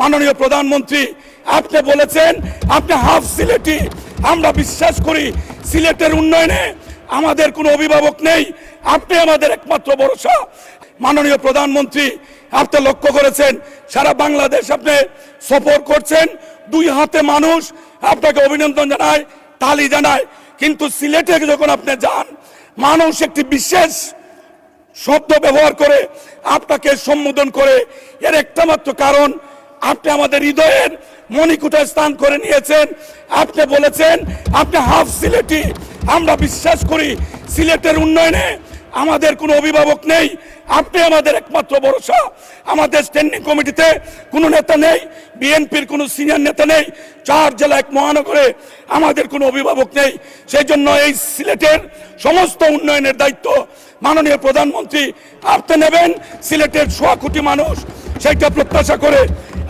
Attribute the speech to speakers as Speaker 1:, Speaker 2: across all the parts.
Speaker 1: মাননীয় প্রধানমন্ত্রী আপনি বলেছেন আপনি হাফ সিলেটি। আমরা বিশ্বাস করি সিলেটের উন্নয়নে আমাদের কোনো অভিভাবক নেই, আপনি আমাদের একমাত্র ভরসা। মাননীয় প্রধানমন্ত্রী আপনি লক্ষ্য করেছেন সারা বাংলাদেশ আপনি সফর করছেন, দুই হাতে মানুষ আপনাকে অভিনন্দন জানায়, তালি জানায়, কিন্তু সিলেটে যখন আপনি যান মানুষ একটি বিশেষ শব্দ ব্যবহার করে আপনাকে সম্বোধন করে। এর একটা মাত্র কারণ আপনি আমাদের হৃদয়ের মণিকূটে স্থান করে নিয়েছেন। আপনি বলেছেন আপনি হাফ সিলেটি। আমরা বিশ্বাস করি সিলেটের উন্নয়নে আমাদের কোনো অভিভাবক নেই, আপনি আমাদের একমাত্র ভরসা। আমাদের স্ট্যান্ডিং কমিটিতে কোনো নেতা নেই, বিএনপির কোনো সিনিয়র নেতা নেই, 4 জেলা 1 মহানগরে আমাদের কোনো অভিভাবক নেই। সেই জন্য এই সিলেটের সমস্ত উন্নয়নের দায়িত্ব মাননীয় প্রধানমন্ত্রী আপনি নেবেন। সিলেটের 1.25 কোটি মানুষ সেইটা প্রত্যাশা করে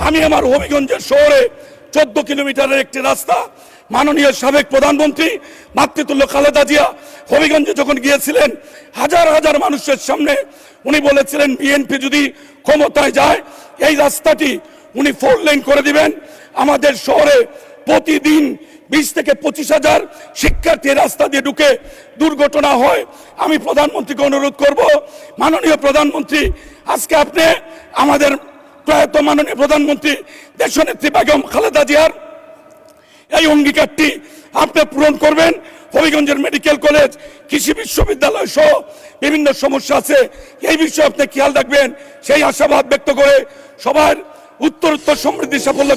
Speaker 1: আমি আমার হবিগঞ্জের শহরে 14 কিলোমিটারের একটি রাস্তা মাননীয় সাবেক প্রধানমন্ত্রী মাতৃতুল্য খালেদা জিয়া হবিগঞ্জে যখন গিয়েছিলেন হাজার হাজার মানুষের সামনে উনি বলেছিলেন বিএনপি যদি ক্ষমতায় যায় এই রাস্তাটি উনি 4 লেন করে দিবেন। আমাদের শহরে প্রতিদিন 20 থেকে 25,000 শিক্ষার্থী রাস্তা দিয়ে ঢুকে দুর্ঘটনা হয়। আমি প্রধানমন্ত্রীকে অনুরোধ করব, মাননীয় প্রধানমন্ত্রী আজকে আপনি আমাদের প্রয়াত মাননীয় প্রধানমন্ত্রী দেশনেত্রী বেগম খালেদা জিয়ার এই অঙ্গীকারটি আপনি পূরণ করবেন। হবিগঞ্জের মেডিকেল কলেজ, কৃষি বিশ্ববিদ্যালয় সহ বিভিন্ন সমস্যা আছে, এই বিষয়ে আপনি খেয়াল রাখবেন সেই আশাবাদ ব্যক্ত করে সবার উত্তরোত্তর সমৃদ্ধি সাফল্য